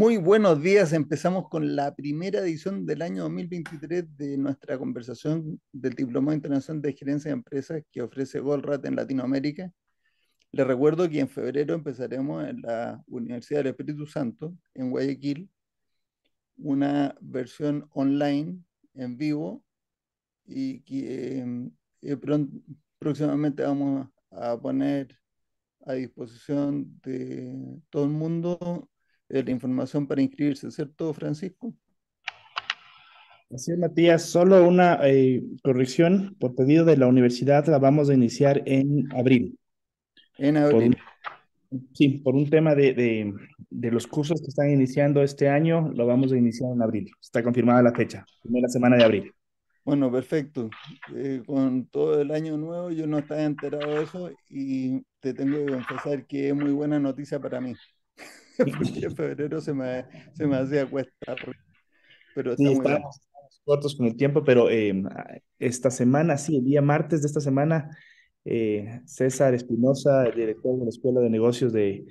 Muy buenos días. Empezamos con la primera edición del año 2023 de nuestra conversación del Diplomado Internacional de Gerencia de Empresas que ofrece Goldratt en Latinoamérica. Les recuerdo que en febrero empezaremos en la Universidad del Espíritu Santo, en Guayaquil, una versión online en vivo y que próximamente vamos a poner a disposición de todo el mundo la información para inscribirse, ¿cierto, Francisco? Así es, Matías, solo una corrección por pedido de la universidad la vamos a iniciar en abril. En Por un, abril. sí, por un tema de los cursos que están iniciando este año, lo vamos a iniciar en abril. Está confirmada la fecha, primera semana de abril. Bueno, perfecto. Con todo el año nuevo yo no estaba enterado de eso y te tengo que confesar que es muy buena noticia para mí, porque en febrero se me hacía cuesta arriba, pero está Sí, muy bien. estamos cortos con el tiempo, pero esta semana, sí, el día martes de esta semana, César Espinosa, el director de la Escuela de Negocios de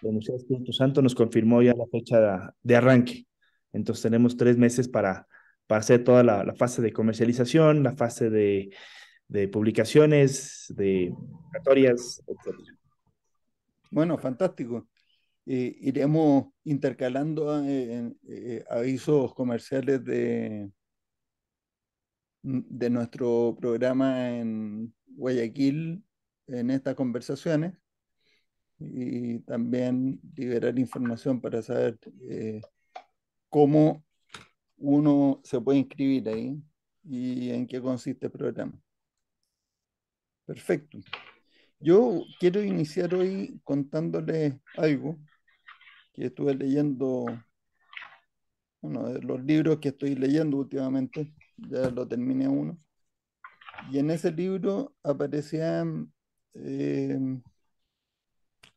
la Universidad de Espíritu Santo, nos confirmó ya la fecha de arranque. Entonces tenemos 3 meses para hacer toda la fase de comercialización, la fase de publicaciones, de convocatorias, etcétera. Bueno, fantástico. Iremos intercalando avisos comerciales de nuestro programa en Guayaquil en estas conversaciones y también liberar información para saber cómo uno se puede inscribir ahí y en qué consiste el programa. Perfecto. Yo quiero iniciar hoy contándoles algo que estuve leyendo, uno de los libros que estoy leyendo últimamente, ya lo terminé uno, y en ese libro aparecía eh,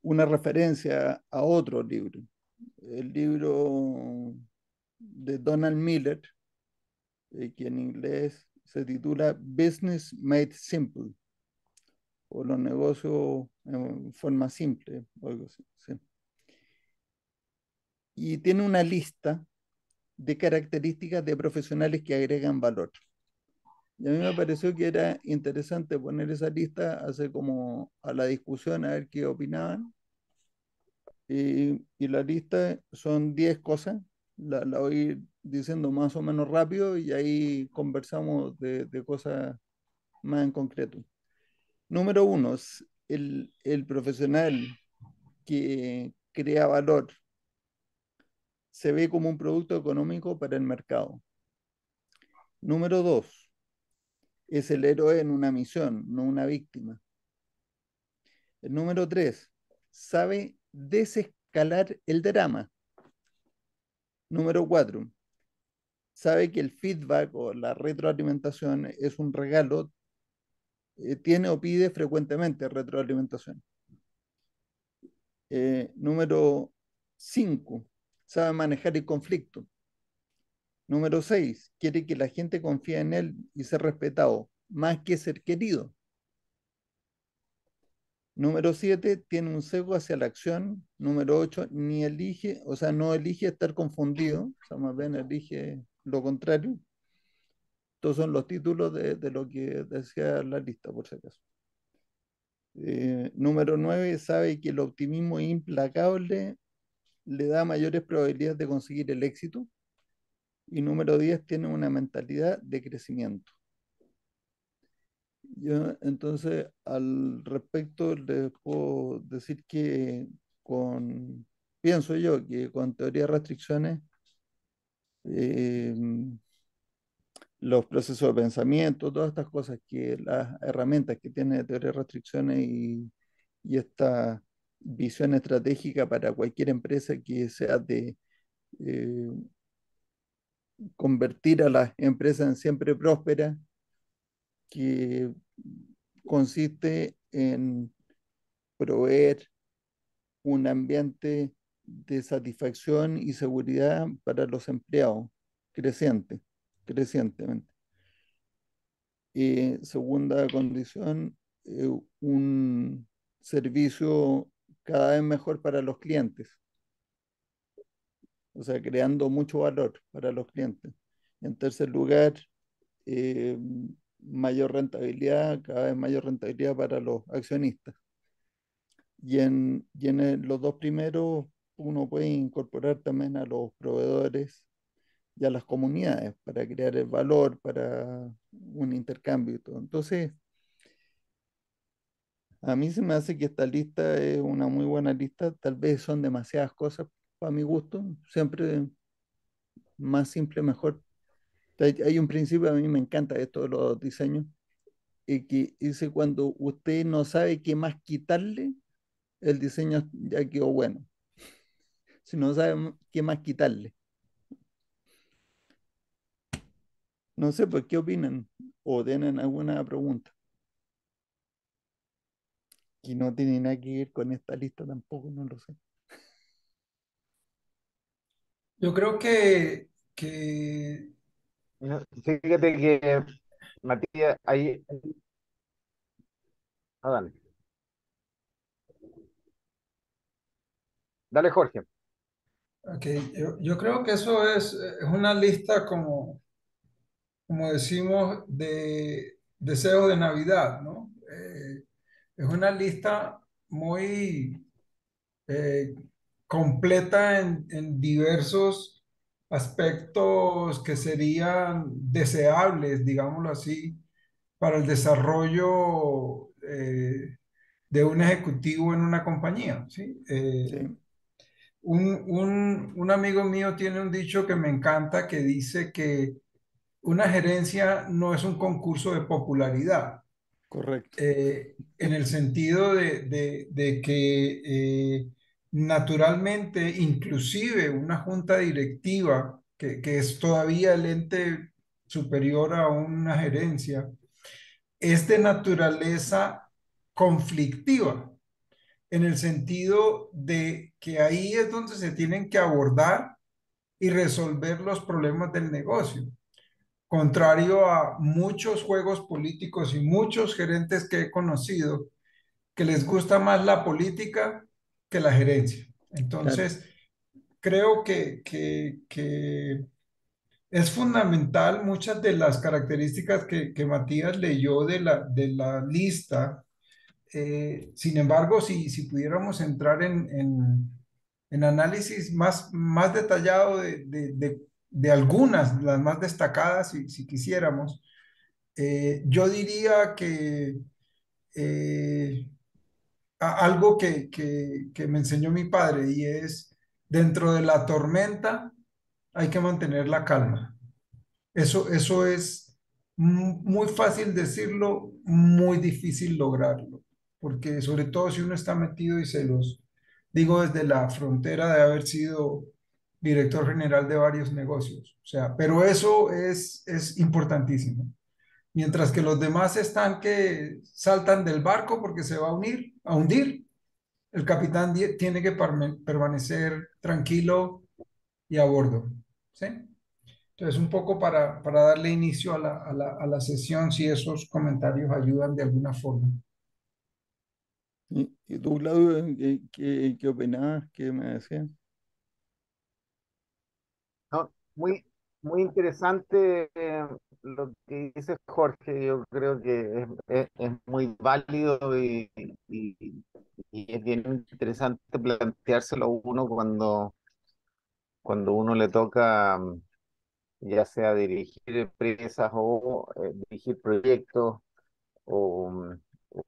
una referencia a otro libro, el libro de Donald Miller, que en inglés se titula Business Made Simple, o los negocios en forma simple, o algo así. Sí. Y tiene una lista de características de profesionales que agregan valor. Y a mí me pareció que era interesante poner esa lista, hacer como a la discusión, a ver qué opinaban. Y la lista son 10 cosas, la voy a ir diciendo más o menos rápido y ahí conversamos de cosas más en concreto. Número uno, es el profesional que crea valor se ve como un producto económico para el mercado. Número dos, es el héroe en una misión, no una víctima. El número tres, sabe desescalar el drama. Número cuatro, sabe que el feedback o la retroalimentación es un regalo, tiene o pide frecuentemente retroalimentación. Número 5, sabe manejar el conflicto. Número 6, quiere que la gente confíe en él y ser respetado, más que ser querido. Número 7, tiene un sesgo hacia la acción. Número 8, ni elige, o sea, no elige estar confundido, o sea, más bien elige lo contrario. Estos son los títulos de lo que decía la lista, por si acaso. Número 9, sabe que el optimismo implacable le da mayores probabilidades de conseguir el éxito. Y número 10, tiene una mentalidad de crecimiento. Yo, entonces, al respecto, les puedo decir que pienso yo que con teoría de restricciones, eh, los procesos de pensamiento, todas estas cosas que las herramientas que tiene de teoría de restricciones y esta visión estratégica para cualquier empresa que sea de eh, convertir a las empresas en siempre prósperas, que consiste en proveer un ambiente de satisfacción y seguridad para los empleados, creciente, crecientemente. Segunda condición, un servicio cada vez mejor para los clientes. o sea, creando mucho valor para los clientes. En tercer lugar, eh, mayor rentabilidad, cada vez mayor rentabilidad para los accionistas. Los dos primeros, uno puede incorporar también a los proveedores y a las comunidades para crear el valor, para un intercambio y todo. Entonces, a mí se me hace que esta lista es una muy buena lista. Tal vez son demasiadas cosas para mi gusto. Siempre más simple, mejor. Hay un principio, a mí me encanta esto de los diseños, y que dice cuando usted no sabe qué más quitarle, el diseño ya quedó bueno. Si no sabe qué más quitarle. No sé, pues, ¿qué opinan? O tienen alguna pregunta. Que no tiene nada que ver con esta lista tampoco, no lo sé. Yo creo que No, fíjate que, Matías, dale, dale, Jorge. ok, yo creo que eso es una lista como decimos, de deseos de Navidad, ¿no? Es una lista muy eh, completa en diversos aspectos que serían deseables, digámoslo así, para el desarrollo de un ejecutivo en una compañía, ¿sí? Sí, Un amigo mío tiene un dicho que me encanta que dice que una gerencia no es un concurso de popularidad, correcto. en el sentido de que naturalmente, inclusive una junta directiva, que es todavía el ente superior a una gerencia, es de naturaleza conflictiva, en el sentido de que ahí es donde se tienen que abordar y resolver los problemas del negocio. Contrario a muchos juegos políticos y muchos gerentes que he conocido, que les gusta más la política que la gerencia. Claro, Entonces, creo que es fundamental muchas de las características que Matías leyó de la lista. Sin embargo, si pudiéramos entrar en análisis más detallado de algunas, las más destacadas, si quisiéramos, yo diría que eh, algo que me enseñó mi padre y es, dentro de la tormenta hay que mantener la calma. Eso es muy fácil decirlo, muy difícil lograrlo, porque sobre todo si uno está metido y se los digo desde la frontera de haber sido director general de varios negocios, o sea, pero eso es importantísimo. Mientras que los demás están que saltan del barco porque se va a hundir, el capitán tiene que permanecer tranquilo y a bordo, ¿sí? Entonces, un poco para darle inicio a la sesión, si esos comentarios ayudan de alguna forma. y tú, Claudio, ¿qué opinabas? ¿Qué me decías? No, muy interesante lo que dice Jorge. Yo creo que es muy válido y es bien interesante planteárselo a uno cuando uno le toca, ya sea dirigir empresas o dirigir proyectos o,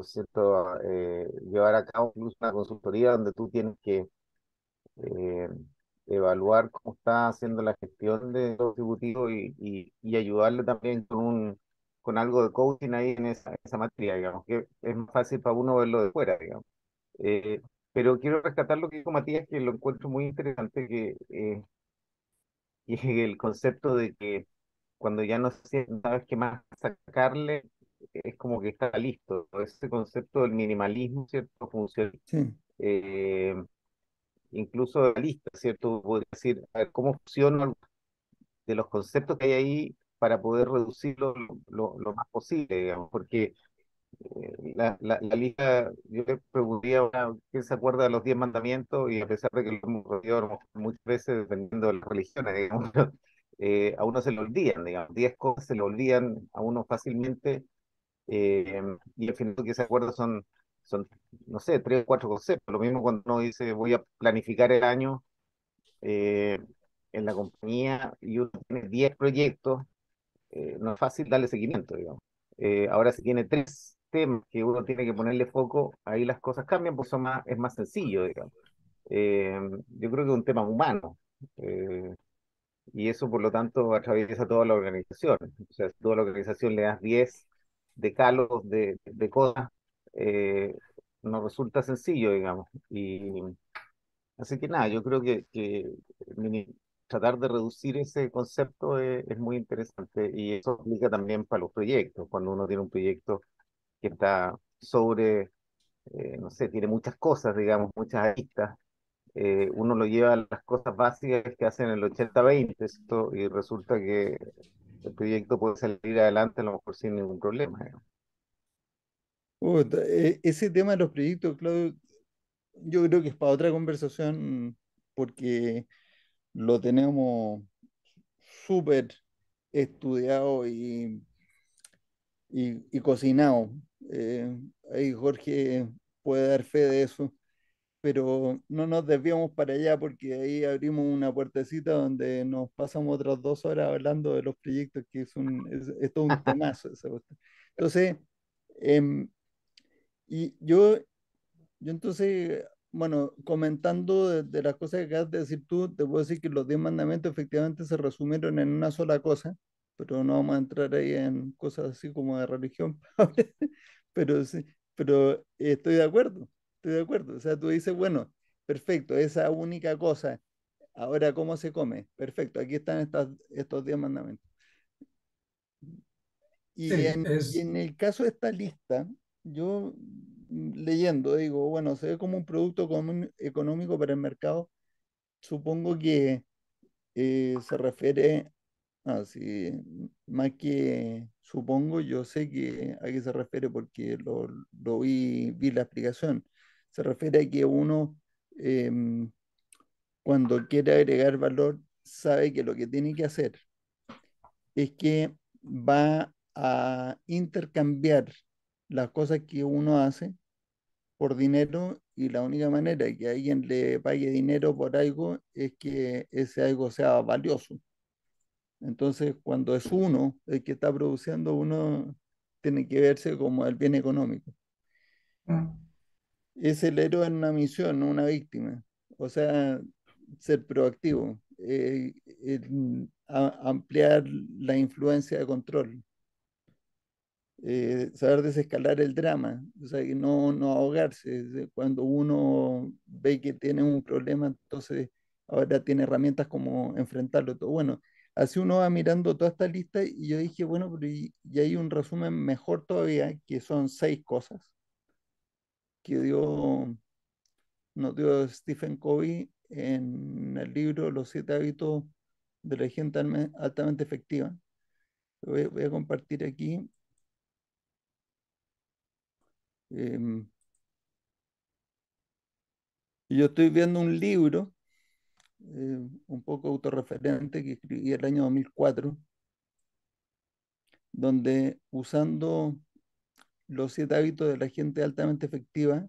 ¿cierto? Llevar a cabo incluso una consultoría donde tú tienes que eh, evaluar cómo está haciendo la gestión de los ejecutivos y ayudarle también con algo de coaching ahí en esa materia, digamos, que es más fácil para uno verlo de fuera, digamos. Eh, pero quiero rescatar lo que dijo Matías, que lo encuentro muy interesante, y el concepto de que cuando ya no sabes qué más sacarle, es como que está listo. Ese concepto del minimalismo, ¿cierto? Funciona. Sí, eh, Incluso de la lista, ¿cierto? Podría decir, a ver, cómo funcionan de los conceptos que hay ahí para poder reducirlo lo más posible, digamos, porque La lista, yo le preguntaría a quién se acuerda de los 10 mandamientos y a pesar de que lo hemos repetido muchas veces, dependiendo de las religiones, digamos, a uno se le olvidan, digamos, 10 cosas se le olvidan a uno fácilmente y al final lo que se acuerda son, no sé, 3 o 4 conceptos. Lo mismo cuando uno dice voy a planificar el año eh, en la compañía y uno tiene 10 proyectos, no es fácil darle seguimiento, digamos. Ahora, si tiene 3 temas que uno tiene que ponerle foco, ahí las cosas cambian, pues es más sencillo, digamos. Yo creo que es un tema humano, eh, y eso, por lo tanto, atraviesa toda la organización. O sea, si toda la organización le das 10 decalos de cosas, eh, no resulta sencillo, digamos. Y así que nada, yo creo que mini- tratar de reducir ese concepto es muy interesante y eso aplica también para los proyectos. Cuando uno tiene un proyecto que está sobre, no sé, tiene muchas cosas, digamos, muchas aristas, uno lo lleva a las cosas básicas que hacen el 80-20, ¿cierto? Y resulta que el proyecto puede salir adelante a lo mejor sin ningún problema, digamos. Ese tema de los proyectos, Claudio, yo creo que es para otra conversación porque lo tenemos súper estudiado y cocinado. Ahí Jorge puede dar fe de eso, pero no nos desviamos para allá porque ahí abrimos una puertecita donde nos pasamos otras 2 horas hablando de los proyectos, que es todo un temazo esa cuestión. Entonces, em, y yo entonces, bueno, comentando de las cosas que acabas de decir tú, te puedo decir que los 10 mandamientos efectivamente se resumieron en una sola cosa, pero no vamos a entrar ahí en cosas así como de religión, pero sí, pero estoy de acuerdo, estoy de acuerdo. O sea, tú dices, bueno, perfecto, esa única cosa, ahora ¿cómo se come? Perfecto, aquí están estos 10 mandamientos. Sí, Y en el caso de esta lista, yo leyendo digo, bueno, se ve como un producto económico para el mercado. Supongo que se refiere, sí, más que supongo, yo sé que a qué se refiere porque lo vi la explicación. Se refiere a que uno, em, cuando quiere agregar valor, sabe que lo que tiene que hacer es que va a intercambiar las cosas que uno hace por dinero y la única manera de que alguien le pague dinero por algo es que ese algo sea valioso. Entonces, cuando es uno el que está produciendo, uno tiene que verse como el bien económico. Es el héroe en una misión, no una víctima. O sea, ser proactivo, ampliar la influencia de control, saber desescalar el drama, o sea, que no ahogarse. Cuando uno ve que tiene un problema, entonces ahora tiene herramientas como enfrentarlo todo. Bueno, así uno va mirando toda esta lista y yo dije, bueno, pero y hay un resumen mejor todavía, que son 6 cosas que nos dio Stephen Covey en el libro Los 7 hábitos de la gente altamente efectiva. Voy a compartir aquí. em, Yo estoy viendo un libro un poco autorreferente que escribí el año 2004, donde usando los 7 hábitos de la gente altamente efectiva,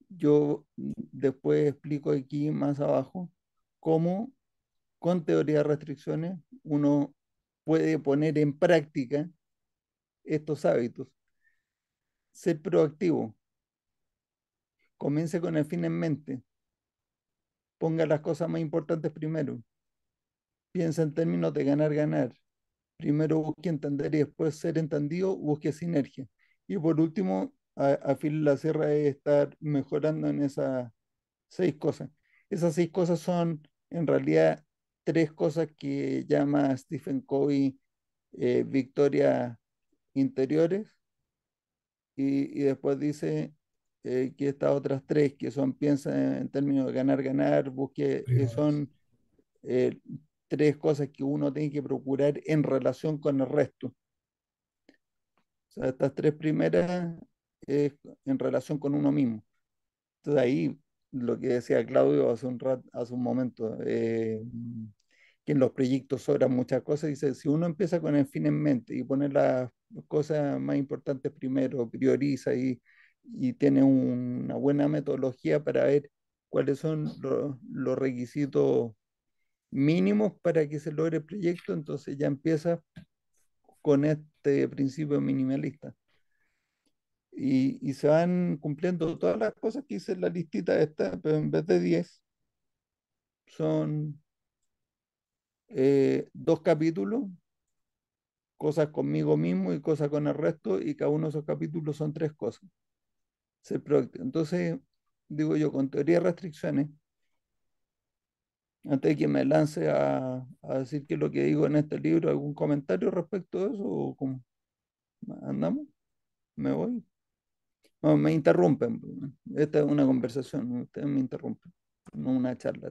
yo después explico aquí más abajo cómo con teoría de restricciones uno puede poner en práctica estos hábitos. Ser proactivo, comience con el fin en mente, ponga las cosas más importantes primero, piensa en términos de ganar, ganar. Primero busque entender y después ser entendido, busque sinergia. Y por último, afile la sierra de estar mejorando en esas 6 cosas. Esas 6 cosas son en realidad 3 cosas que llama Stephen Covey victorias interiores y después dice que estas otras 3 que son piensa en términos de ganar, ganar, busque, privadas. son eh, 3 cosas que uno tiene que procurar en relación con el resto. O sea, estas tres primeras es en relación con uno mismo. Entonces ahí lo que decía Claudio hace un momento, que en los proyectos sobran muchas cosas, dice, si uno empieza con el fin en mente y pone las cosas más importantes primero, prioriza y tiene una buena metodología para ver cuáles son los requisitos mínimos para que se logre el proyecto, entonces ya empieza con este principio minimalista. Y se van cumpliendo todas las cosas que hice en la listita esta, pero en vez de 10 son dos capítulos, cosas conmigo mismo y cosas con el resto, y cada uno de esos capítulos son tres cosas. Entonces, digo yo, con teoría de restricciones, antes de que me lance a decir que lo que digo en este libro, algún comentario respecto a eso, o cómo andamos, me voy. No, me interrumpen. Esta es una conversación, ustedes me interrumpen, no una charla.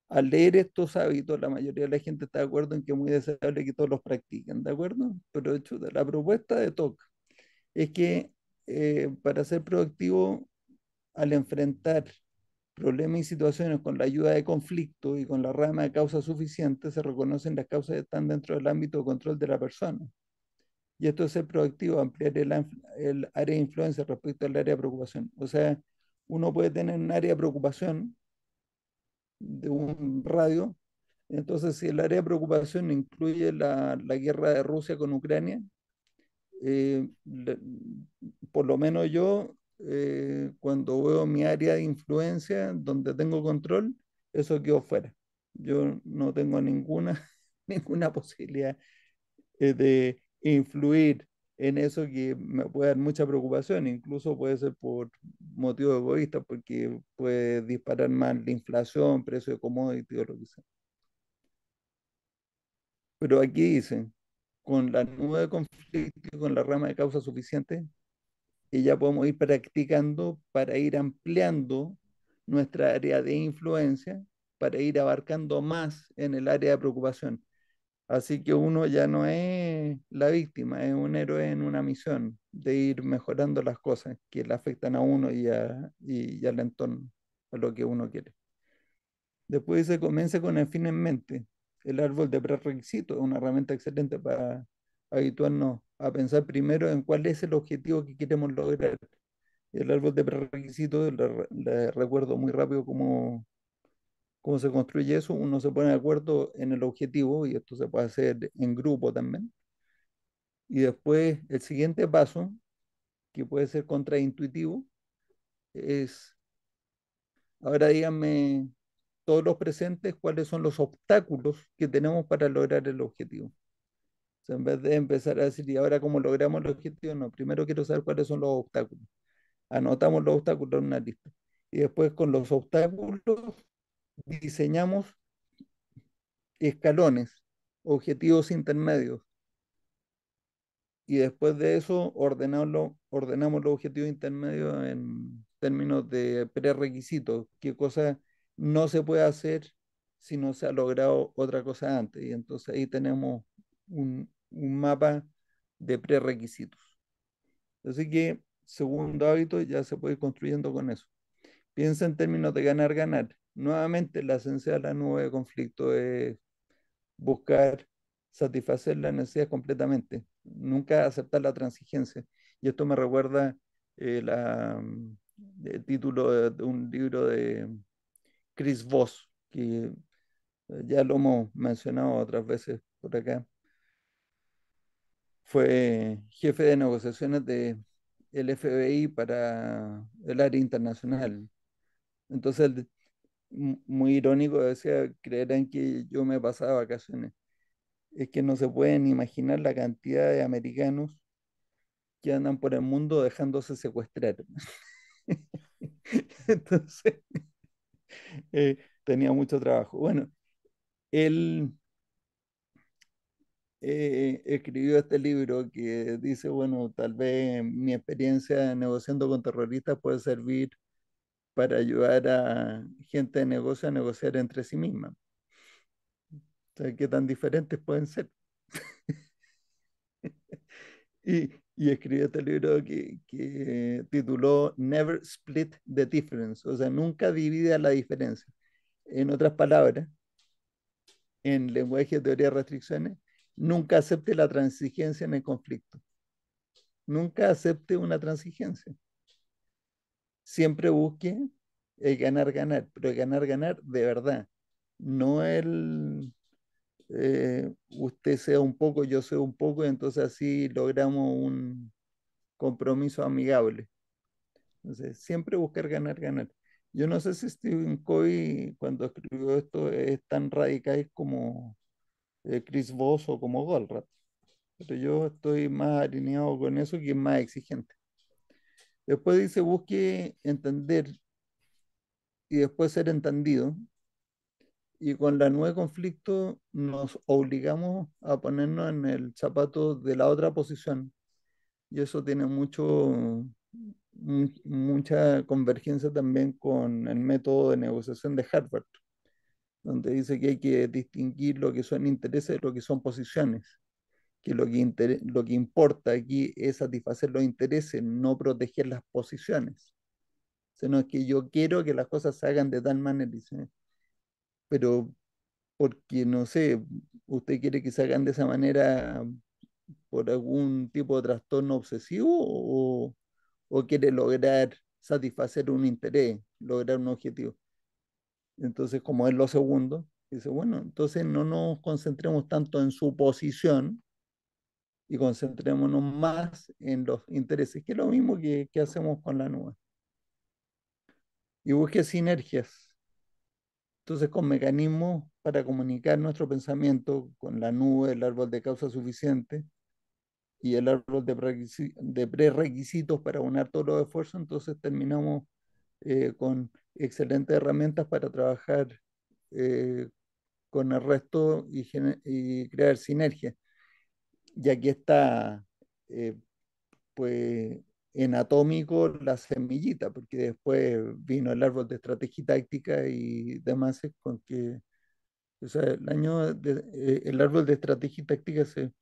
Al leer estos hábitos, la mayoría de la gente está de acuerdo en que es muy deseable que todos los practiquen, ¿de acuerdo? Pero de hecho, la propuesta de TOC es que para ser productivo, al enfrentar problemas y situaciones con la ayuda de conflicto y con la rama de causas suficientes, se reconocen las causas que están dentro del ámbito de control de la persona. Y esto es ser proactivo, ampliar el área de influencia respecto al área de preocupación. O sea, uno puede tener un área de preocupación de un radio. Entonces, si el área de preocupación incluye la guerra de Rusia con Ucrania, eh, le- por lo menos yo, cuando veo mi área de influencia, donde tengo control, eso quedó fuera. Yo no tengo ninguna, ninguna posibilidad de influir en eso que me puede dar mucha preocupación, incluso puede ser por motivos egoístas, porque puede disparar más la inflación, precio de commodity o lo que sea. Pero aquí dice, con la nube de conflicto y con la rama de causa suficiente, que ya podemos ir practicando para ir ampliando nuestra área de influencia, para ir abarcando más en el área de preocupación. Así que uno ya no es la víctima, es un héroe en una misión de ir mejorando las cosas que le afectan a uno y al entorno, a lo que uno quiere. Después se comienza con el fin en mente. El árbol de prerequisitos es una herramienta excelente para habituarnos a pensar primero en cuál es el objetivo que queremos lograr. El árbol de prerequisitos, le recuerdo muy rápido cómo se construye eso. Uno se pone de acuerdo en el objetivo y esto se puede hacer en grupo también. Y después el siguiente paso, que puede ser contraintuitivo, es, ahora díganme todos los presentes cuáles son los obstáculos que tenemos para lograr el objetivo. O sea, en vez de empezar a decir, ¿y ahora cómo logramos el objetivo? No, primero quiero saber cuáles son los obstáculos. Anotamos los obstáculos en una lista. Y después con los obstáculos diseñamos escalones, objetivos intermedios. Y después de eso ordenamos los objetivos intermedios en términos de prerequisitos, qué cosa no se puede hacer si no se ha logrado otra cosa antes. Y entonces ahí tenemos un mapa de prerequisitos. Así que, segundo hábito, ya se puede ir construyendo con eso. Piensa en términos de ganar, ganar. Nuevamente, la esencia de la nube de conflicto es buscar satisfacer las necesidades completamente, nunca aceptar la transigencia. Y esto me recuerda el título de un libro de Chris Voss, que ya lo hemos mencionado otras veces por acá. Fue jefe de negociaciones del FBI para el área internacional. Entonces, muy irónico, decía, creerán que yo me pasaba vacaciones. Es que no se pueden imaginar la cantidad de americanos que andan por el mundo dejándose secuestrar. Entonces, tenía mucho trabajo. Bueno, él escribió este libro que dice, bueno, tal vez mi experiencia negociando con terroristas puede servir para ayudar a gente de negocio a negociar entre sí misma. O sea, qué tan diferentes pueden ser. Y escribió este libro que tituló Never Split the Difference, o sea, nunca divida la diferencia. En otras palabras, en lenguaje de teoría de restricciones, nunca acepte la transigencia en el conflicto. Nunca acepte una transigencia. Siempre busque el ganar, ganar, pero el ganar, ganar de verdad. No el usted sea un poco, yo sea un poco, y entonces así logramos un compromiso amigable. Entonces, siempre buscar ganar, ganar. Yo no sé si Stephen Covey, cuando escribió esto, es tan radical como Chris Voss o como Goldratt, pero yo estoy más alineado con eso, que es más exigente. Después dice, busque entender y después ser entendido. Y con la nube de conflicto nos obligamos a ponernos en el zapato de la otra posición. Y eso tiene mucha convergencia también con el método de negociación de Harvard, donde dice que hay que distinguir lo que son intereses de lo que son posiciones, que lo que importa aquí es satisfacer los intereses, no proteger las posiciones, sino que yo quiero que las cosas se hagan de tal manera, dice, pero porque, no sé, usted quiere que se hagan de esa manera por algún tipo de trastorno obsesivo o quiere lograr satisfacer un interés, lograr un objetivo. Entonces, como es lo segundo, dice, bueno, entonces no nos concentremos tanto en su posición y concentrémonos más en los intereses, que es lo mismo que hacemos con la nube. Y busque sinergias. Entonces, con mecanismos para comunicar nuestro pensamiento con la nube, el árbol de causa suficiente y el árbol de prerequisitos para unar todos los esfuerzos, entonces terminamos con excelentes herramientas para trabajar eh, con el resto y crear sinergia. Y aquí está, eh, pues, en atómico la semillita, porque después vino el árbol de estrategia y táctica y demás, con que, o sea, el árbol de estrategia y táctica se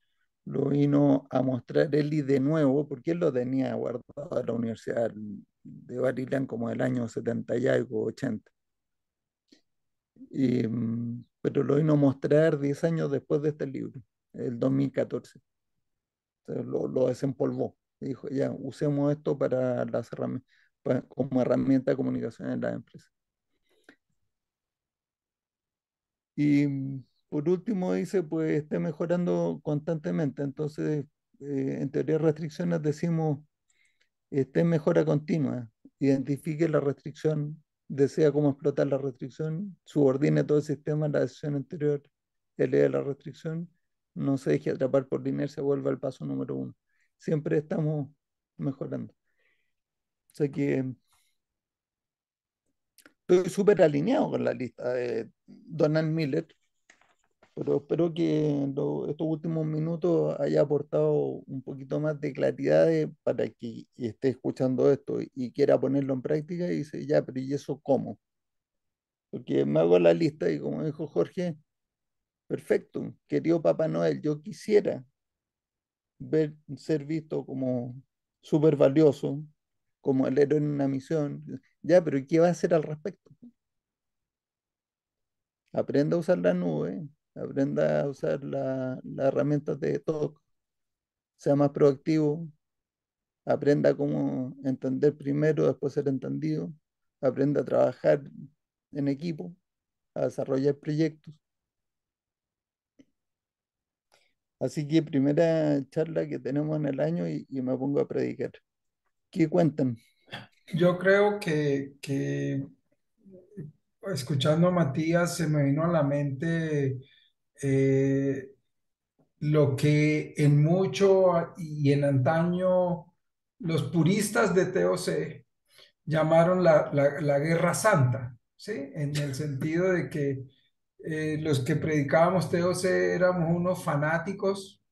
lo vino a mostrar Eli de nuevo, porque él lo tenía guardado en la Universidad de Maryland como el año 70 y algo, 80. Pero lo vino a mostrar 10 años después de este libro, el 2014. O sea, lo desempolvó. Y dijo, ya, usemos esto para las herramientas, como herramienta de comunicación en la empresa. Y por último dice, pues esté mejorando constantemente. Entonces, en teoría de restricciones decimos, esté en mejora continua, identifique la restricción, desea cómo explotar la restricción, subordine todo el sistema a la decisión anterior, eleve la restricción, no se deje atrapar por la inercia, vuelva al paso número uno. Siempre estamos mejorando. O sea que estoy súper alineado con la lista de Donald Miller, pero espero que en estos últimos minutos haya aportado un poquito más de claridad para que esté escuchando esto y quiera ponerlo en práctica y dice, ya, pero ¿y eso cómo? Porque me hago la lista y como dijo Jorge, perfecto, querido Papá Noel, yo quisiera ser visto como súper valioso, como el héroe en una misión, ya, pero ¿y qué va a hacer al respecto? Aprenda a usar la nube, aprenda a usar las herramientas de TOC, sea más proactivo, aprenda cómo entender primero, después ser entendido, aprenda a trabajar en equipo, a desarrollar proyectos. Así que primera charla que tenemos en el año y me pongo a predicar. ¿Qué cuentan? Yo creo que escuchando a Matías se me vino a la mente eh, lo que en mucho y en antaño los puristas de TOC llamaron la Guerra Santa, ¿sí? En el sentido de que los que predicábamos TOC éramos unos fanáticos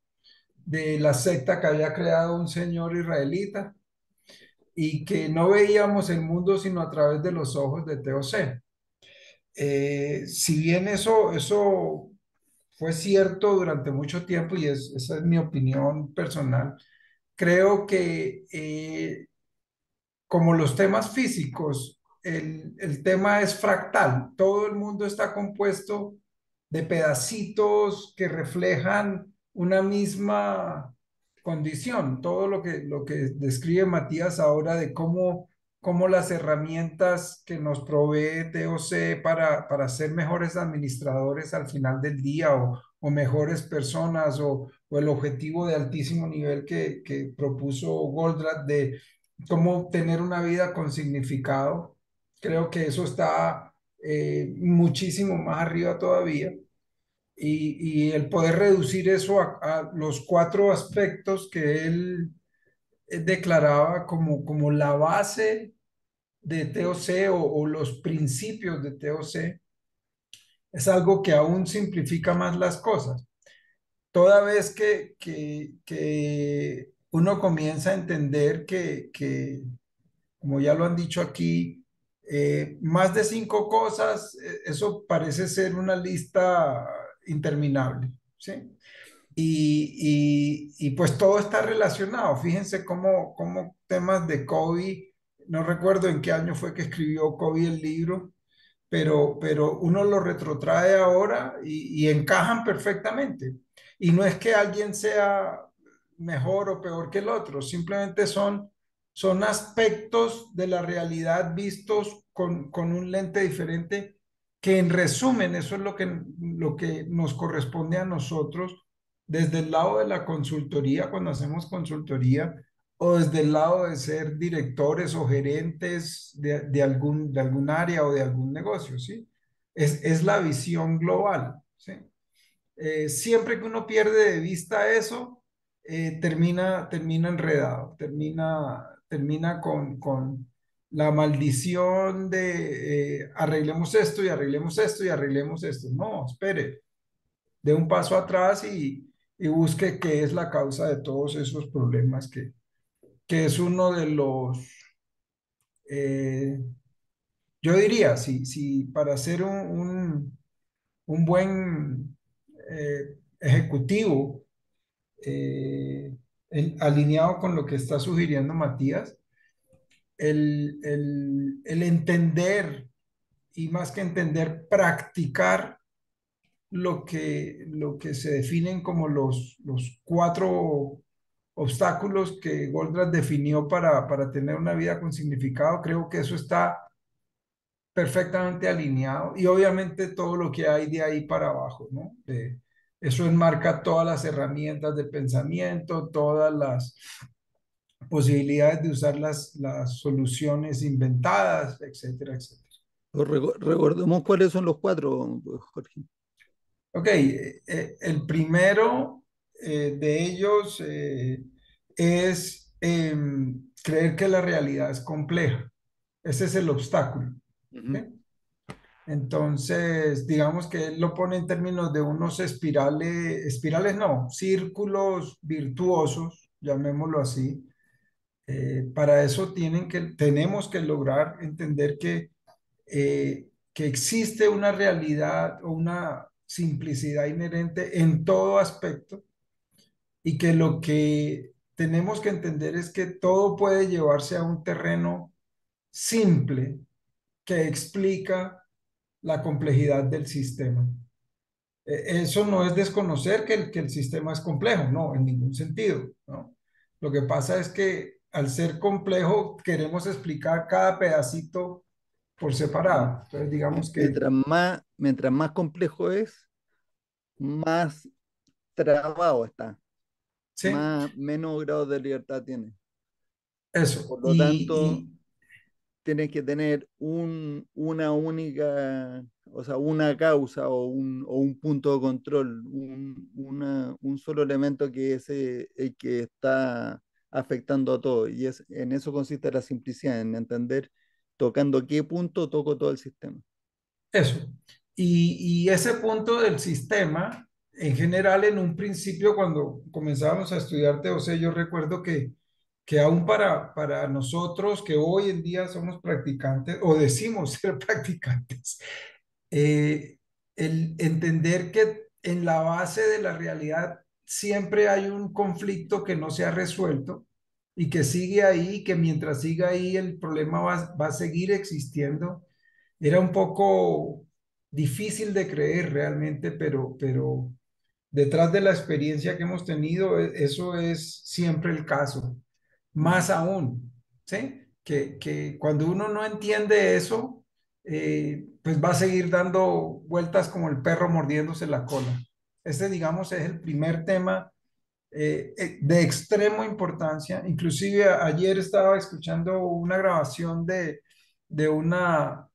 de la secta que había creado un señor israelita y que no veíamos el mundo sino a través de los ojos de TOC. Si bien eso fue cierto durante mucho tiempo y esa es mi opinión personal. Creo que como los temas físicos, el tema es fractal. Todo el mundo está compuesto de pedacitos que reflejan una misma condición. Todo lo que describe Matías ahora de cómo las herramientas que nos provee TOC para ser mejores administradores al final del día o mejores personas o el objetivo de altísimo nivel que propuso Goldratt de cómo tener una vida con significado. Creo que eso está muchísimo más arriba todavía. Y el poder reducir eso a los cuatro aspectos que él declaraba como la base de TOC o los principios de TOC, es algo que aún simplifica más las cosas. Toda vez que uno comienza a entender que como ya lo han dicho aquí, más de cinco cosas, eso parece ser una lista interminable, ¿sí? Y pues todo está relacionado. Fíjense cómo temas de COVID, no recuerdo en qué año fue que escribió COVID el libro, pero uno lo retrotrae ahora y encajan perfectamente. Y no es que alguien sea mejor o peor que el otro, simplemente son aspectos de la realidad vistos con un lente diferente, que en resumen, eso es lo que nos corresponde a nosotros desde el lado de la consultoría, cuando hacemos consultoría, o desde el lado de ser directores o gerentes de algún área o de algún negocio, ¿sí? Es la visión global, ¿sí? Siempre que uno pierde de vista eso, termina enredado, termina con la maldición de arreglemos esto y arreglemos esto y arreglemos esto. No, espere, dé un paso atrás y busque qué es la causa de todos esos problemas que es uno de los, eh, yo diría, si para ser un buen ejecutivo, alineado con lo que está sugiriendo Matías, el entender y más que entender, practicar lo que se definen como los cuatro obstáculos que Goldratt definió para tener una vida con significado. Creo que eso está perfectamente alineado y obviamente todo lo que hay de ahí para abajo, ¿no? Eso enmarca todas las herramientas de pensamiento, todas las posibilidades de usar las soluciones inventadas, etcétera, etcétera. Pues recordemos cuáles son los cuatro, pues, Jorge. Ok, el primero de ellos es creer que la realidad es compleja. Ese es el obstáculo. Ujú. ¿Sí? Entonces, digamos que él lo pone en términos de unos espirales no, círculos virtuosos, llamémoslo así. Para eso tenemos que lograr entender que existe una realidad o una simplicidad inherente en todo aspecto y que lo que tenemos que entender es que todo puede llevarse a un terreno simple que explica la complejidad del sistema. Eso no es desconocer que el sistema es complejo, no, en ningún sentido, ¿no? Lo que pasa es que al ser complejo queremos explicar cada pedacito por separado. Entonces, digamos que Mientras más complejo es, más trabado está, sí, menos grado de libertad tiene. eso. Por lo tanto, tienes que tener una única, o sea, una causa o un punto de control, un solo elemento que es el que está afectando a todo. Y en eso consiste la simplicidad, en entender tocando qué punto toco todo el sistema. Eso. Y ese punto del sistema, en general, en un principio, cuando comenzábamos a estudiar TOC, yo recuerdo que aún para nosotros que hoy en día somos practicantes o decimos ser practicantes, el entender que en la base de la realidad siempre hay un conflicto que no se ha resuelto y que sigue ahí, que mientras siga ahí el problema va a seguir existiendo. Era un poco difícil de creer realmente, pero detrás de la experiencia que hemos tenido, eso es siempre el caso. Más aún, ¿sí? Que cuando uno no entiende eso, pues va a seguir dando vueltas como el perro mordiéndose la cola. Este, digamos, es el primer tema de extremo importancia. Inclusive ayer estaba escuchando una grabación de una,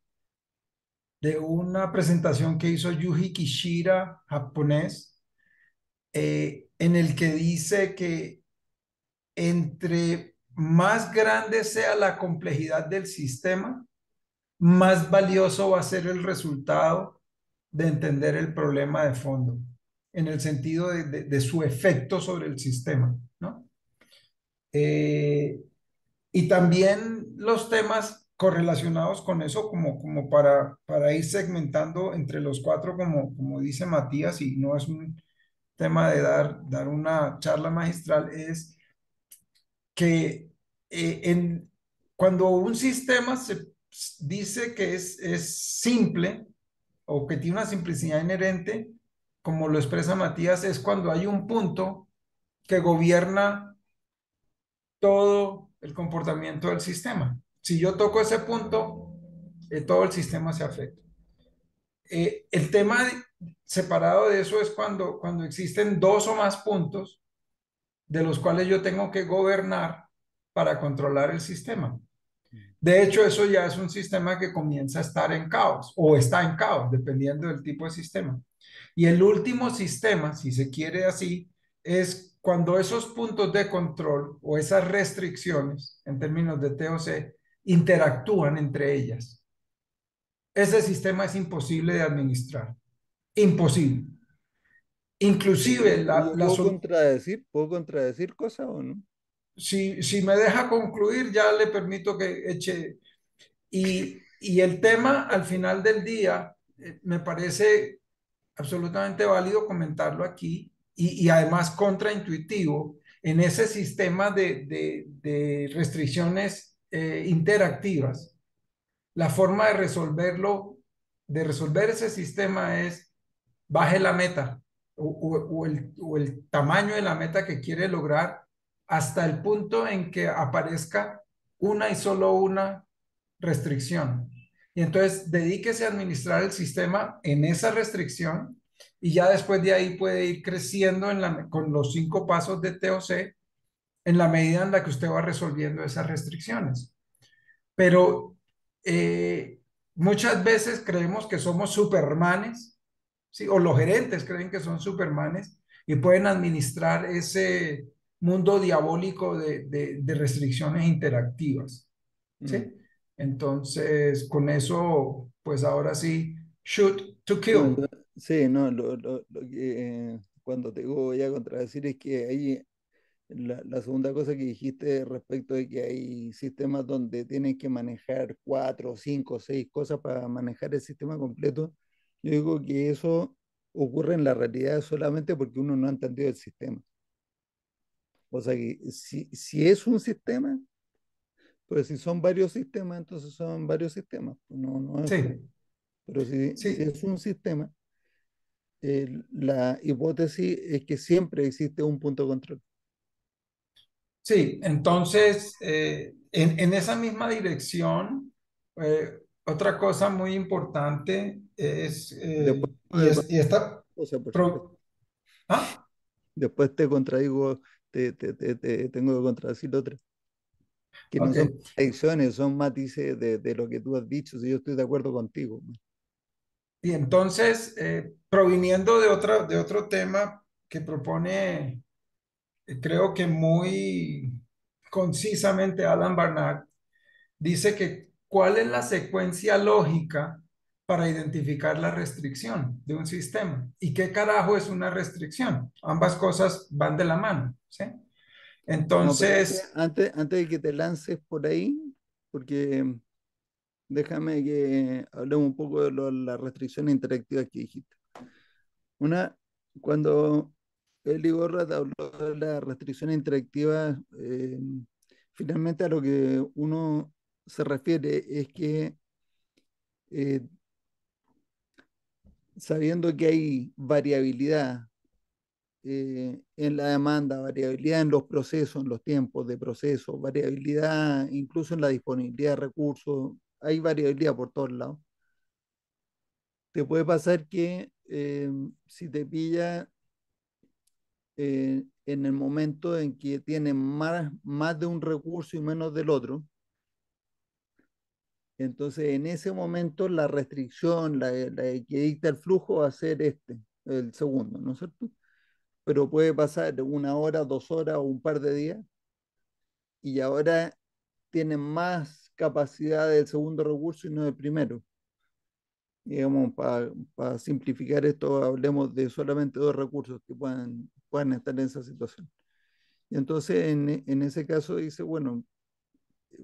de una presentación que hizo Yuji Kishida, japonés, en el que dice que entre más grande sea la complejidad del sistema, más valioso va a ser el resultado de entender el problema de fondo, en el sentido de su efecto sobre el sistema, ¿no? Eh, y también los temas correlacionados con eso, como para ir segmentando entre los cuatro, como dice Matías, y no es un tema de dar una charla magistral, es que cuando un sistema se dice que es simple o que tiene una simplicidad inherente, como lo expresa Matías, es cuando hay un punto que gobierna todo el comportamiento del sistema. Si yo toco ese punto, todo el sistema se afecta. El tema separado de eso es cuando existen dos o más puntos de los cuales yo tengo que gobernar para controlar el sistema. De hecho, eso ya es un sistema que comienza a estar en caos o está en caos, dependiendo del tipo de sistema. Y el último sistema, si se quiere así, es cuando esos puntos de control o esas restricciones, en términos de TOC, interactúan entre ellas. Ese sistema es imposible de administrar. Imposible. Inclusive, Yo puedo contradecir cosas o no? si me deja concluir, ya le permito que eche. Y el tema al final del día, me parece absolutamente válido comentarlo aquí y además contraintuitivo en ese sistema de restricciones interactivas. La forma de resolverlo, de resolver ese sistema es baje la meta o el tamaño de la meta que quiere lograr hasta el punto en que aparezca una y solo una restricción. Y entonces dedíquese a administrar el sistema en esa restricción y ya después de ahí puede ir creciendo con los 5 pasos de TOC en la medida en la que usted va resolviendo esas restricciones. Pero muchas veces creemos que somos supermanes, ¿sí? O los gerentes creen que son supermanes y pueden administrar ese mundo diabólico de restricciones interactivas, Mm. ¿sí? Entonces, con eso, pues ahora sí, shoot to No, kill. sí, no, lo que cuando te voy a contradecir es que ahí la segunda cosa que dijiste respecto de que hay sistemas donde tienes que manejar cuatro, cinco, seis cosas para manejar el sistema completo, yo digo que eso ocurre en la realidad solamente porque uno no ha entendido el sistema. O sea que si es un sistema, pues si son varios sistemas, entonces son varios sistemas. No, no es uno. Sí, Pero si sí, es un sistema, la hipótesis es que siempre existe un punto de control. sí. Entonces, en esa misma dirección, otra cosa muy importante es, Después, de y esta, cosa, por supuesto. pro- ¿ah? Después te contradigo, te tengo que contradecir otra, que no Ok. son contradicciones, son matices de lo que tú has dicho, si yo estoy de acuerdo contigo. Y entonces, proviniendo de otro tema que propone, creo que muy concisamente Alan Barnard, dice que cuál es la secuencia lógica para identificar la restricción de un sistema y qué carajo es una restricción. Ambas cosas van de la mano, ¿sí? No, pero Entonces, antes de que te lances por ahí, porque déjame que hablemos un poco de las restricciones interactivas que dijiste. Una, Cuando Eli Borrat habló de las restricciones interactivas, finalmente a lo que uno se refiere es que eh, sabiendo que hay variabilidad en la demanda, variabilidad en los procesos, en los tiempos de proceso, variabilidad incluso en la disponibilidad de recursos, hay variabilidad por todos lados. Te puede pasar que si te pilla en el momento en que tienes más de un recurso y menos del otro, entonces en ese momento la restricción, la que dicta el flujo va a ser el segundo, ¿no es cierto? Pero puede pasar de 1 hora, 2 horas o un par de días y ahora tienen más capacidad del segundo recurso y no del primero. Digamos, para simplificar esto, hablemos de solamente dos recursos que puedan estar en esa situación. Y entonces, en ese caso, dice, bueno,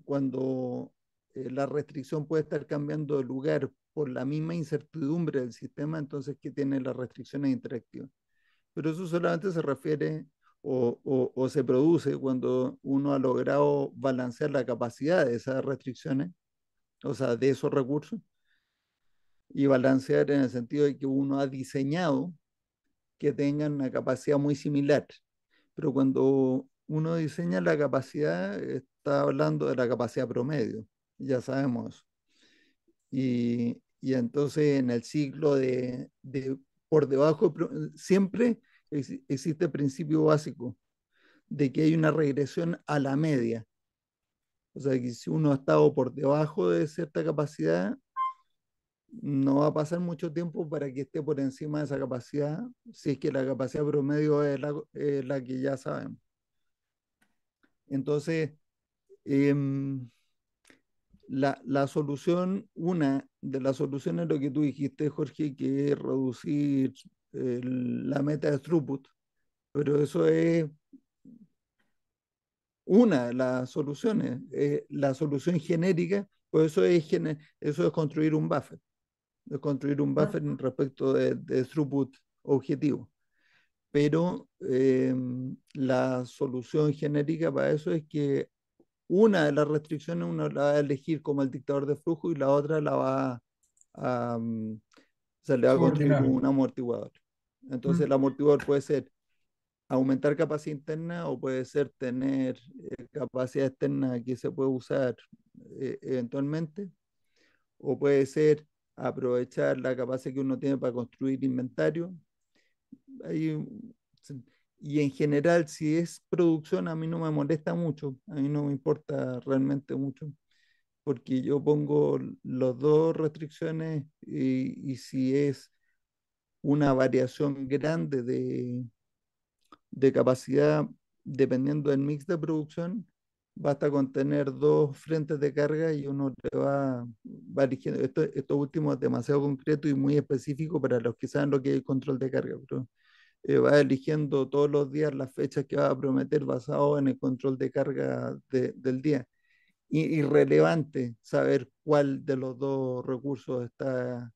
cuando la restricción puede estar cambiando de lugar por la misma incertidumbre del sistema, entonces, ¿qué tiene las restricciones interactivas? Pero eso solamente se refiere o se produce cuando uno ha logrado balancear la capacidad de esas restricciones, o sea, de esos recursos, y balancear en el sentido de que uno ha diseñado que tengan una capacidad muy similar. Pero cuando uno diseña la capacidad, está hablando de la capacidad promedio, ya sabemos eso. Y entonces en el ciclo de por debajo, siempre existe el principio básico de que hay una regresión a la media. O sea, que si uno ha estado por debajo de cierta capacidad, no va a pasar mucho tiempo para que esté por encima de esa capacidad, si es que la capacidad promedio es la que ya sabemos. Entonces, eh, la solución, una de las soluciones es lo que tú dijiste, Jorge, que es reducir la meta de throughput, pero eso es una de las soluciones. La solución genérica, pues eso es construir un buffer, respecto de throughput objetivo. Pero la solución genérica para eso es que una de las restricciones uno la va a elegir como el dictador de flujo y la otra se le va a construir Subordinar. un amortiguador. Entonces el Mm. amortiguador puede ser aumentar capacidad interna o puede ser tener capacidad externa que se puede usar eventualmente, o puede ser aprovechar la capacidad que uno tiene para construir inventario. Hay, y en general, si es producción, a mí no me molesta mucho, a mí no me importa realmente mucho, porque yo pongo las dos restricciones y si es una variación grande de capacidad, dependiendo del mix de producción, basta con tener dos frentes de carga y uno va eligiendo. Esto último es demasiado concreto y muy específico para los que saben lo que es el control de carga, pero va eligiendo todos los días las fechas que va a prometer basado en el control de carga del día. Irrelevante saber cuál de los dos recursos está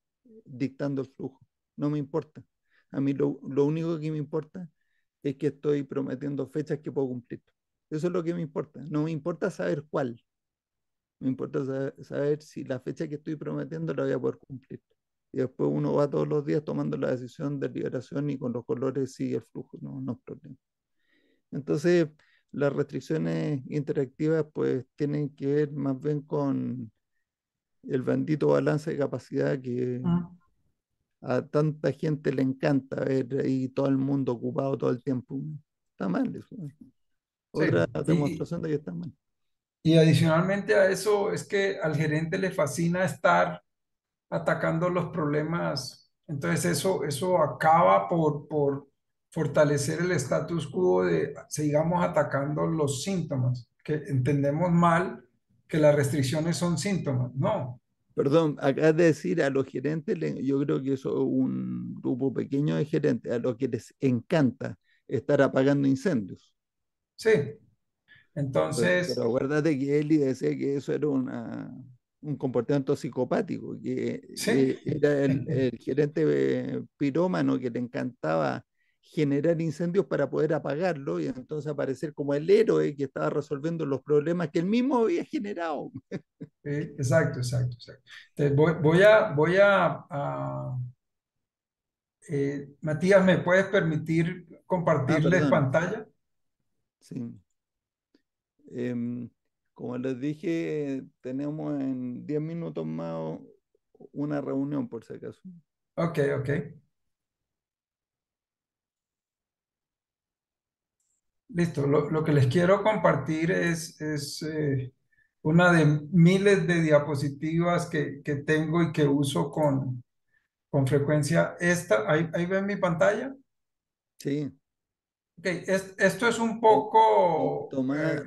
dictando el flujo. No me importa. A mí lo único que me importa es que estoy prometiendo fechas que puedo cumplir. Eso es lo que me importa. No me importa saber cuál. Me importa saber si la fecha que estoy prometiendo la voy a poder cumplir. Y después uno va todos los días tomando la decisión de liberación y con los colores sigue el flujo, no es problema. Entonces, las restricciones interactivas pues tienen que ver más bien con el bendito balance de capacidad que Mm. a tanta gente le encanta ver ahí todo el mundo ocupado todo el tiempo. Está mal eso. Sí. Otra Y, demostración de que está mal. y adicionalmente a eso es que al gerente le fascina estar atacando los problemas. Entonces eso acaba por fortalecer el status quo de, sigamos atacando los síntomas, que entendemos mal que las restricciones son síntomas. No, Perdón, acá de decir a los gerentes, yo creo que eso es un grupo pequeño de gerentes, a los que les encanta estar apagando incendios. sí. Pero Entonces, acuérdate que Eli decía que eso era un comportamiento psicopático, que sí. era el gerente pirómano que le encantaba generar incendios para poder apagarlo y entonces aparecer como el héroe que estaba resolviendo los problemas que él mismo había generado. Exacto, exacto, exacto. Entonces Matías, ¿me puedes permitir Ah, compartirles perdón. pantalla? Sí. Em, Como les dije, tenemos en 10 minutos más una reunión, por si acaso. Ok, ok. Listo. Lo que les quiero compartir es una de miles de diapositivas que tengo y que uso con frecuencia. Ahí ven mi pantalla. Sí. Ok, esto es un poco,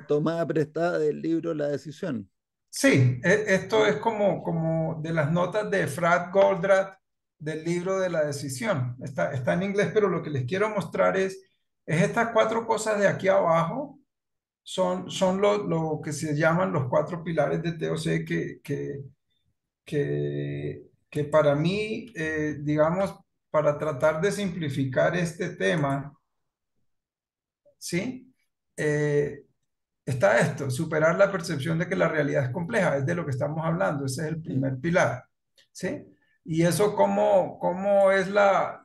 Tomada prestada del libro La Decisión. sí, esto es ¿Sí? como de las notas de Fred Goldratt del libro de la decisión. Está en inglés, pero lo que les quiero mostrar es estas cuatro cosas de aquí abajo. Son lo que se llaman los cuatro pilares de TOC que para mí, digamos, para tratar de simplificar este tema, ¿sí? Eh, Está esto, superar la percepción de que la realidad es compleja, es de lo que estamos hablando, ese es el Sí. primer pilar, ¿sí? Y eso, ¿cómo es la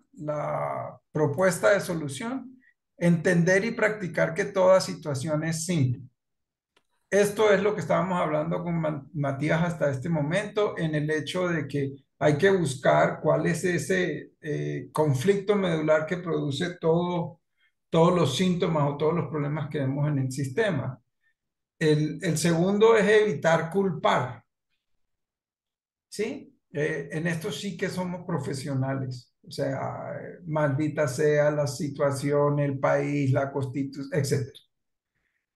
propuesta de solución? Entender y practicar que toda situación es simple. Esto es lo que estábamos hablando con Matías hasta este momento, en el hecho de que hay que buscar cuál es ese conflicto medular que produce todos los síntomas o todos los problemas que vemos en el sistema. El segundo es evitar culpar, ¿sí? En esto sí que somos profesionales, o sea, maldita sea la situación, el país, la constitución, etcétera.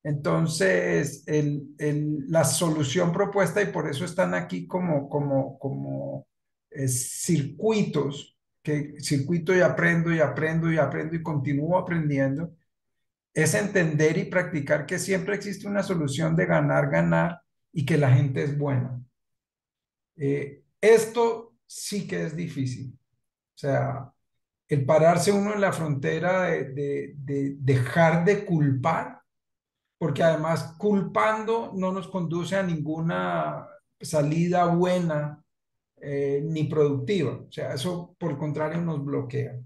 Entonces, la solución propuesta, y por eso están aquí como circuitos, que circuito y aprendo y aprendo y aprendo y continúo aprendiendo, es entender y practicar que siempre existe una solución de ganar, ganar y que la gente es buena. Esto sí que es difícil. O sea, el pararse uno en la frontera de dejar de culpar, porque además culpando no nos conduce a ninguna salida buena ni productiva. O sea, eso por el contrario nos bloquea.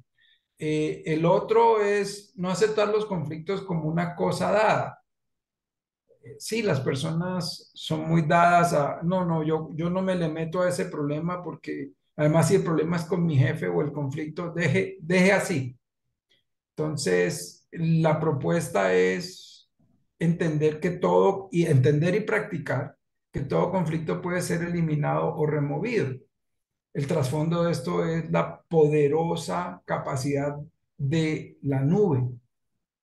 El otro es no aceptar los conflictos como una cosa dada. Sí, las personas son muy dadas a, no, no, yo no me le meto a ese problema porque además si el problema es con mi jefe o el conflicto, deje así. Entonces, la propuesta es entender que todo, y entender y practicar que todo conflicto puede ser eliminado o removido. El trasfondo de esto es la poderosa capacidad de la nube,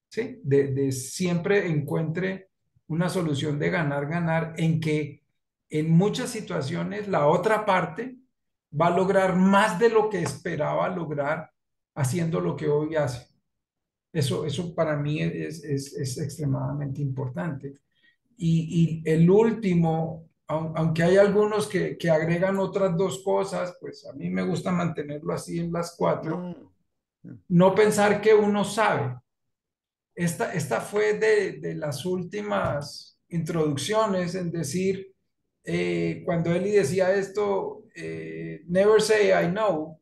¿sí? De siempre encuentre una solución de ganar, ganar, en que en muchas situaciones la otra parte va a lograr más de lo que esperaba lograr haciendo lo que hoy hace. Eso para mí es extremadamente importante. Y el último, aunque hay algunos que agregan otras dos cosas, pues a mí me gusta mantenerlo así en las cuatro, No, no. no pensar que uno sabe. Esta fue de las últimas introducciones en decir, cuando Eli decía esto, never say I know,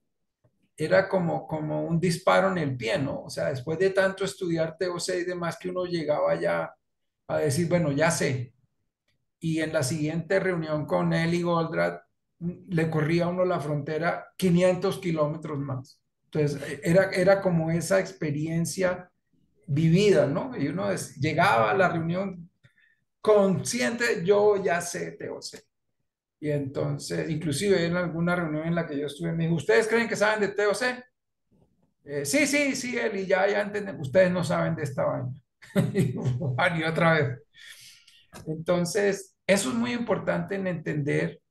era como un disparo en el pie, ¿no? O sea, después de tanto estudiar TOC y demás, que uno llegaba ya a decir, bueno, ya sé. Y en la siguiente reunión con Eli Goldratt, le corría a uno la frontera 500 kilómetros más. Entonces, era como esa experiencia vivida, ¿no? Y uno llegaba a la reunión consciente, yo ya sé TOC. Y entonces, inclusive en alguna reunión en la que yo estuve, me dijo, ¿ustedes creen que saben de TOC? Sí, sí, sí, Eli, ya entendemos, ustedes no saben de esta vaina. Y otra vez. Entonces, eso es muy importante en entender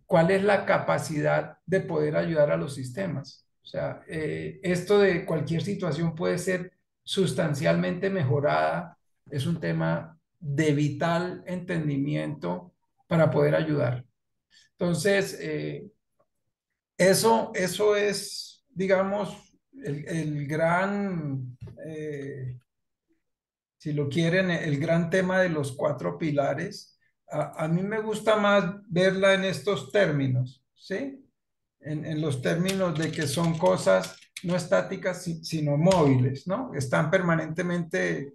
cuál es la capacidad de poder ayudar a los sistemas. O sea, esto de cualquier situación puede ser sustancialmente mejorada, es un tema de vital entendimiento para poder ayudar. Entonces, eso es, digamos, el gran si lo quieren, el gran tema de los cuatro pilares. A mí me gusta más verla en estos términos, ¿sí? En los términos de que son cosas no estáticas, sino móviles, ¿no? Están permanentemente,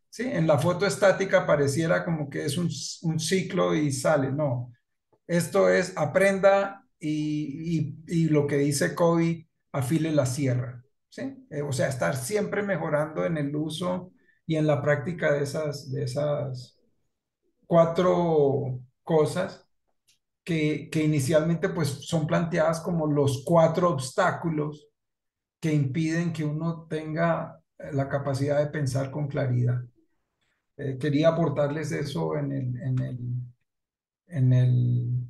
¿sí? En la foto estática pareciera como que es un ciclo y sale, no. Esto es aprenda y lo que dice Kobe, afile la sierra, ¿sí? O sea, estar siempre mejorando en el uso y en la práctica de esas cuatro cosas que inicialmente pues son planteadas como los cuatro obstáculos que impiden que uno tenga la capacidad de pensar con claridad. Quería aportarles eso en el, en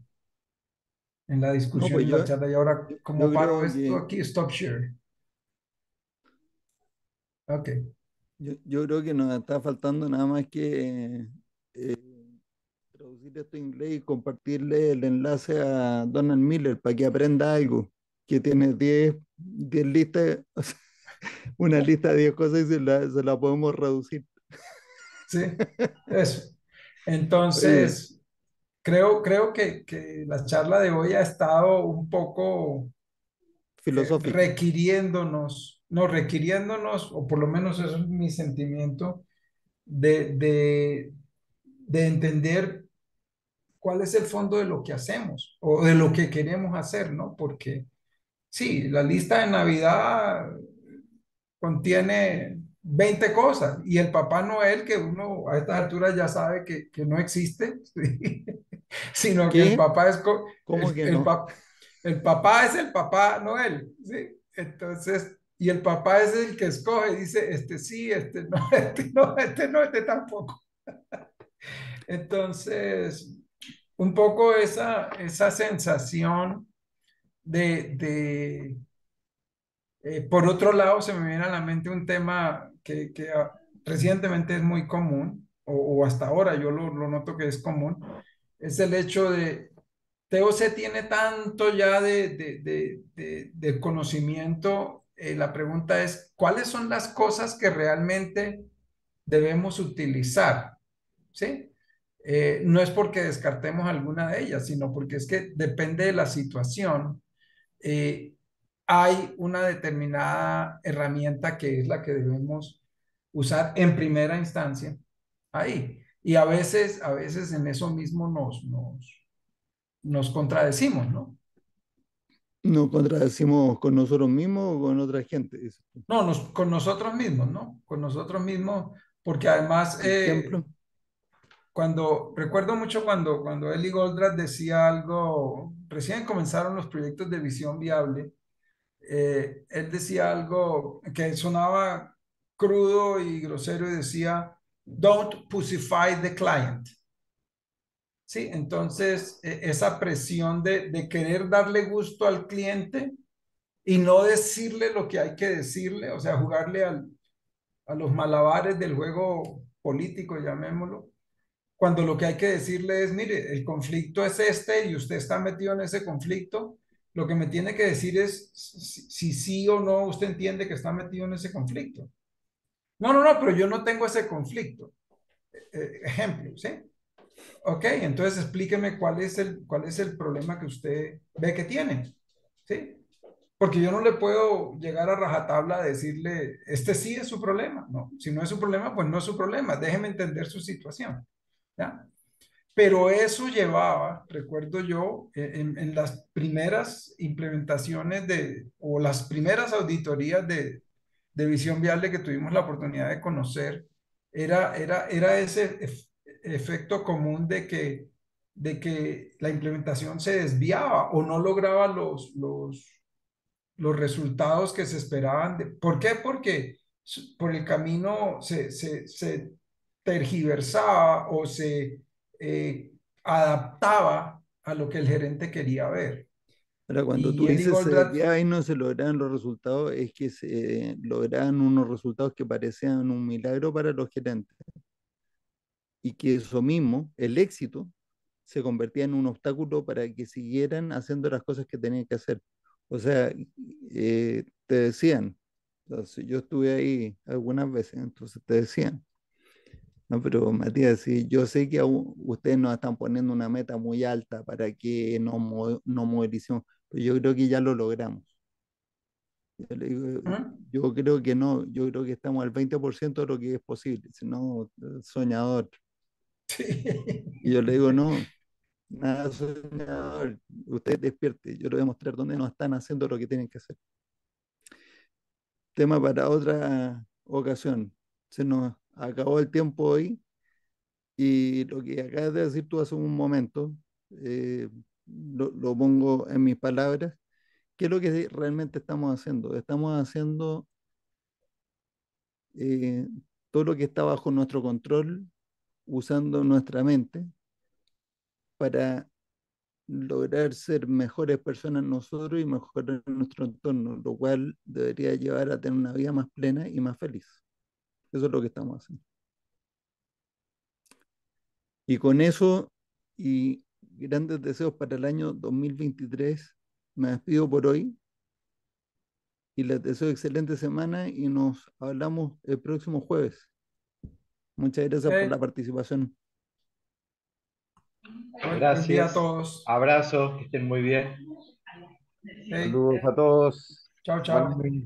la No, discusión, pues en la charla. Y ahora, yo ¿cómo paro creo esto que aquí? Stop share. Ok. yo creo que nos está faltando nada más que eh, traducir esto en inglés y compartirle el enlace a Donald Miller para que aprenda algo, que tiene 10 listas, o sea, una lista de 10 cosas y se la podemos reducir. Sí, eso. Oye, Entonces, creo que la charla de hoy ha estado un poco filosófica. requiriéndonos, no requiriéndonos, o por lo menos eso es mi sentimiento, de, de, de entender cuál es el fondo de lo que hacemos o de lo que queremos hacer, ¿no? Porque sí, la lista de Navidad contiene 20 cosas y el Papá Noel, que uno a estas alturas ya sabe que no existe, ¿sí? Sino que el ¿Qué? papá es ¿Cómo que no? el papá es el Papá Noel, ¿sí? Entonces, y el papá es el que escoge, dice, este sí, este no, este no, este no, este tampoco. Entonces, un poco esa sensación de por otro lado, se me viene a la mente un tema que recientemente es muy común, o hasta ahora yo lo noto que es común, es el hecho de, TOC tiene tanto ya de conocimiento, la pregunta es, ¿cuáles son las cosas que realmente debemos utilizar? ¿Sí? No es porque descartemos alguna de ellas, sino porque es que depende de la situación eh, hay una determinada herramienta que es la que debemos usar en primera instancia ahí. Y a veces en eso mismo nos contradecimos, ¿no? Nos contradecimos con nosotros mismos o con otra gente. Dices tú. No, con nosotros mismos, ¿no? Con nosotros mismos, porque además, Por ejemplo, recuerdo mucho cuando Eli Goldratt decía algo, recién comenzaron los proyectos de visión viable. Él decía algo que sonaba crudo y grosero y decía, don't pussify the client. Sí, entonces esa presión de querer darle gusto al cliente y no decirle lo que hay que decirle, o sea, jugarle a los malabares del juego político, llamémoslo, cuando lo que hay que decirle es, mire, el conflicto es este y usted está metido en ese conflicto, lo que me tiene que decir es si sí o no usted entiende que está metido en ese conflicto. No, no, no, pero yo no tengo ese conflicto. Ejemplo, ¿sí? Ok, entonces explíqueme cuál es el problema que usted ve que tiene, ¿sí? Porque yo no le puedo llegar a rajatabla a decirle, este sí es su problema. No, si no es su problema, pues no es su problema. Déjeme entender su situación. ¿Ya? Pero eso llevaba, recuerdo yo, en las primeras implementaciones o las primeras auditorías de visión viable que tuvimos la oportunidad de conocer, era ese efecto común de que la implementación se desviaba o no lograba los resultados que se esperaban. ¿Por qué? Porque por el camino se tergiversaba o se adaptaba a lo que el gerente quería ver. ahora cuando tú Y Eli dices se Goldratt, desviaba y no se lograban los resultados, es que se lograban unos resultados que parecían un milagro para los gerentes y que eso mismo, el éxito, se convertía en un obstáculo para que siguieran haciendo las cosas que tenían que hacer. O sea, te decían, Entonces, yo estuve ahí algunas veces, entonces te decían, no, pero Matías, si yo sé que ustedes nos están poniendo una meta muy alta para que nos movilicemos, pero yo creo que ya lo logramos. Yo le digo, ¿Mm? yo creo que no, yo creo que estamos al 20% de lo que es posible, si no, soñador. Sí. Y yo le digo, no, nada soñador, usted despierte, yo le voy a mostrar dónde no están haciendo lo que tienen que hacer. Tema para otra ocasión. Se nos acabó el tiempo hoy y lo que acabas de decir tú hace un momento, eh, lo pongo en mis palabras. ¿Qué es lo que realmente estamos haciendo? Estamos haciendo eh, todo lo que está bajo nuestro control, usando nuestra mente para lograr ser mejores personas nosotros y mejorar nuestro entorno, lo cual debería llevar a tener una vida más plena y más feliz. Eso es lo que estamos haciendo. Y con eso y grandes deseos para el año 2023, me despido por hoy y les deseo excelente semana y nos hablamos el próximo jueves. Muchas gracias por la Ok, participación. buen día a Gracias. todos. Abrazo, que estén muy bien. Ok, Saludos a todos. chao, Buen chao. día.